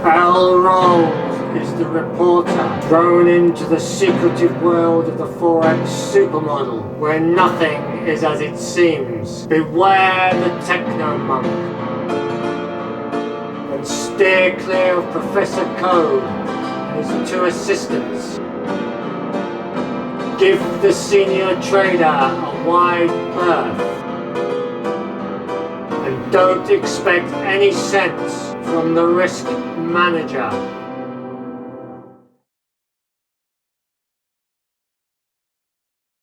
Bell rolls is the reporter thrown into the secretive world of the Forex Super Model, where nothing is as it seems. Beware the techno monk, and steer clear of Professor Code and his two assistants. Give the senior trader a wide berth, and don't expect any sense from the risk manager.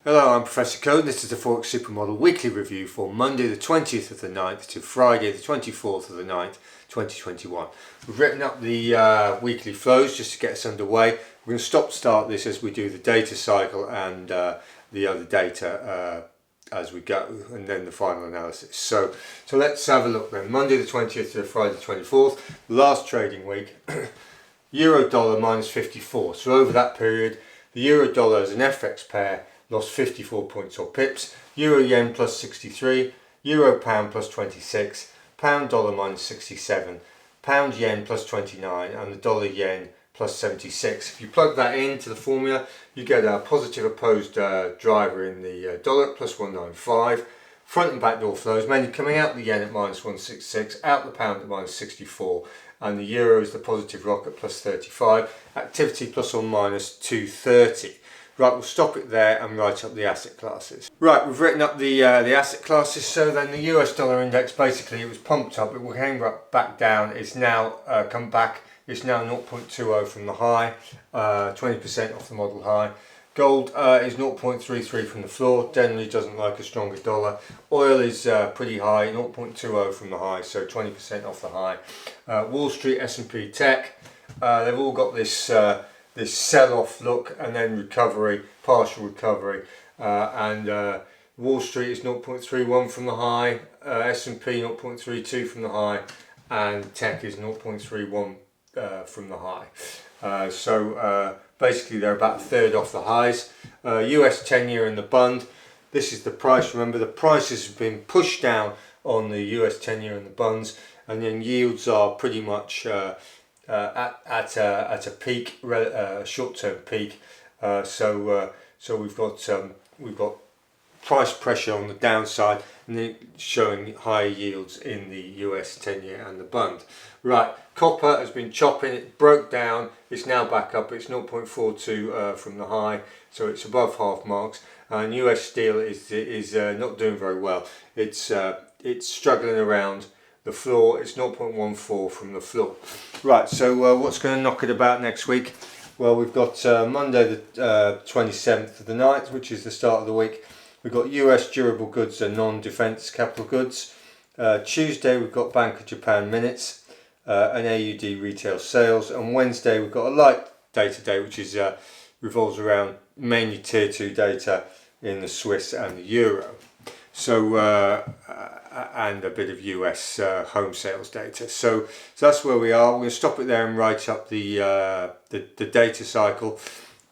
Hello, I'm Professor Code. This is the Forex Super Model weekly review for Monday the 20th of the 9th to Friday the 24th of the 9th, 2021. We've written up the weekly flows just to get us underway. We're going to start this as we do the data cycle and the other data as we go, and then the final analysis. So let's have a look then. Monday the 20th to Friday the 24th, last trading week. Euro dollar minus 54. So over that period, the euro dollar as an FX pair lost 54 points or pips. Euro yen plus 63, euro pound plus 26, pound dollar minus 67, pound yen plus 29, and the dollar yen plus 76. If you plug that into the formula, you get a positive opposed driver in the dollar plus 195. Front and back door flows mainly coming out the yen at minus 166, out the pound at minus 64, and the euro is the positive rock at plus 35. Activity plus or minus 230. Right, we'll stop it there and write up the asset classes. Right, we've written up the asset classes. So then the US dollar index, basically it was pumped up, it came back down, it's now come back, it's now 0.20 from the high, 20% off the model high. Gold is 0.33 from the floor, generally doesn't like a stronger dollar. Oil is pretty high, 0.20 from the high, so 20% off the high. Wall Street, S&P Tech, they've all got this sell-off look and then recovery, partial recovery, and Wall Street is 0.31 from the high, S&P 0.32 from the high, and Tech is 0.31 from the high. So basically they're about a third off the highs. US 10-year in the bund, this is the price. Remember, the prices have been pushed down on the US 10-year in the bunds, and then yields are pretty much at a peak, short-term peak. So we've got price pressure on the downside, and then showing higher yields in the US 10-year and the bund. Right, copper has been chopping, it broke down, it's now back up, it's 0.42 from the high, so it's above half marks. And US steel is not doing very well. It's struggling around the floor, it's 0.14 from the floor. Right, so what's going to knock it about next week? Well, we've got Monday the 27th of the 9th, which is the start of the week. We've got US durable goods and non-defense capital goods. Tuesday we've got Bank of Japan minutes, and AUD retail sales. And Wednesday we've got a light data day, which is revolves around mainly tier 2 data in the Swiss and the Euro. So and a bit of US home sales data. So that's where we are. We're going to stop it there and write up the data cycle.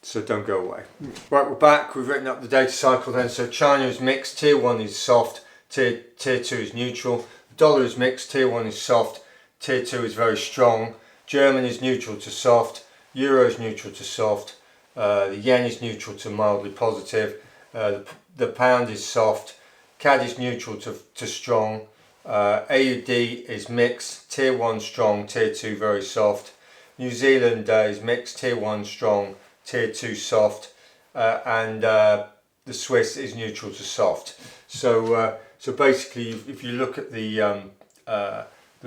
So don't go away. Right, we're back. We've written up the data cycle then. So China is mixed. Tier 1 is soft. Tier 2 is neutral. The dollar is mixed. Tier 1 is soft. Tier 2 is very strong. German is neutral to soft. Euro is neutral to soft. The yen is neutral to mildly positive. The pound is soft. CAD is neutral to strong. AUD is mixed. Tier 1 strong. Tier 2 very soft. New Zealand is mixed. Tier 1 strong. Tier 2 soft. And the Swiss is neutral to soft. So basically, if you look at the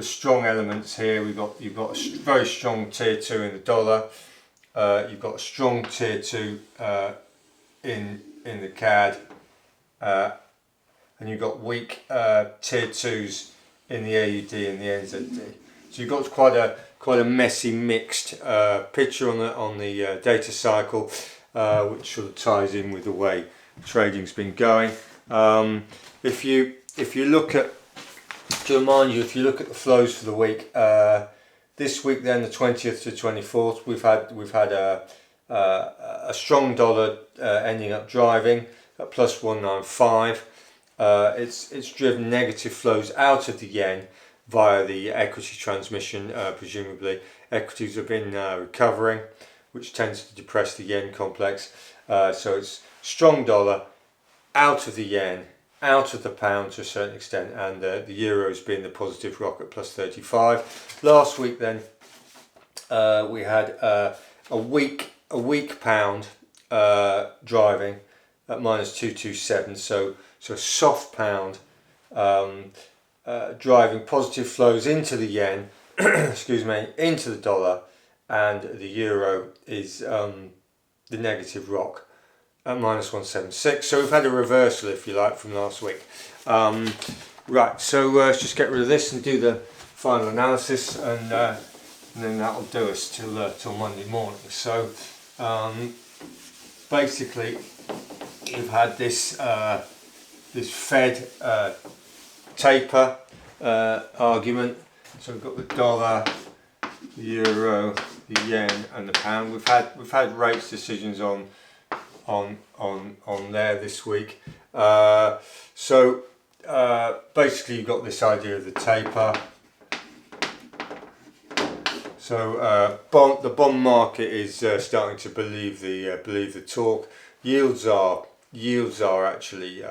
strong elements here, you've got a very strong tier 2 in the dollar. You've got a strong tier 2 in the CAD, and you've got weak tier 2s in the AUD and the NZD. So you've got quite a messy, mixed picture on the data cycle, which sort of ties in with the way trading's been going. If you look at, to remind you, if you look at the flows for the week, this week then the 20th to 24th, we've had a strong dollar ending up driving at plus 195. It's driven negative flows out of the yen via the equity transmission. Presumably equities have been recovering, which tends to depress the yen complex. So it's strong dollar, out of the yen, out of the pound to a certain extent, and the euro's been the positive rock at plus 35. Last week then we had a weak pound driving at minus 227, so soft pound driving positive flows into the yen, excuse me, into the dollar, and the euro is the negative rock at minus 176. So we've had a reversal, if you like, from last week. Right, so let's just get rid of this and do the final analysis, and then that'll do us till Monday morning. So basically, we've had this Fed taper argument. So we've got the dollar, the euro, the yen, and the pound. We've had rates decisions on there this week. So basically, you've got this idea of the taper. So the bond market is starting to believe the talk. Yields are actually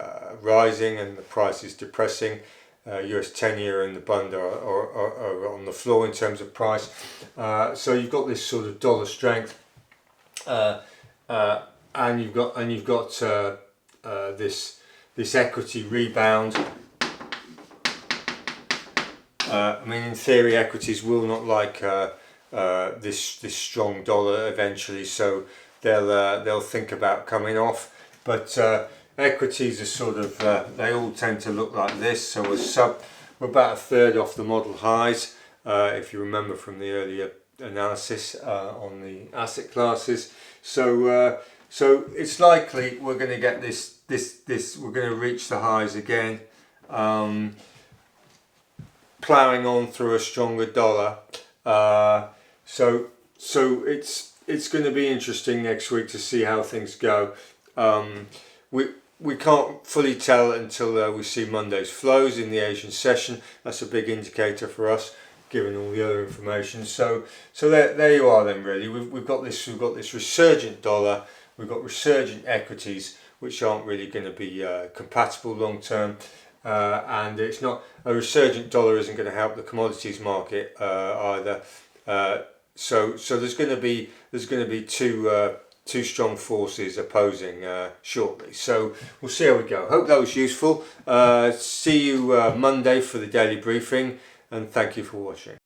rising, and the price is depressing. US 10-year and the bond are on the floor in terms of price. So you've got this sort of dollar strength, and you've got this equity rebound. I mean, in theory, equities will not like this strong dollar eventually, so they'll think about coming off. But equities are sort of they all tend to look like this. So we're about a third off the model highs, if you remember from the earlier analysis on the asset classes. So it's likely we're going to get this. We're going to reach the highs again. Ploughing on through a stronger dollar, so it's going to be interesting next week to see how things go. We can't fully tell until we see Monday's flows in the Asian session. That's a big indicator for us, given all the other information. So there you are then. Really, we've got this resurgent dollar. We've got resurgent equities, which aren't really going to be compatible long term. And it's not, a resurgent dollar isn't going to help the commodities market either. So there's going to be two strong forces opposing shortly. So we'll see how we go. Hope that was useful. See you Monday for the daily briefing, and thank you for watching.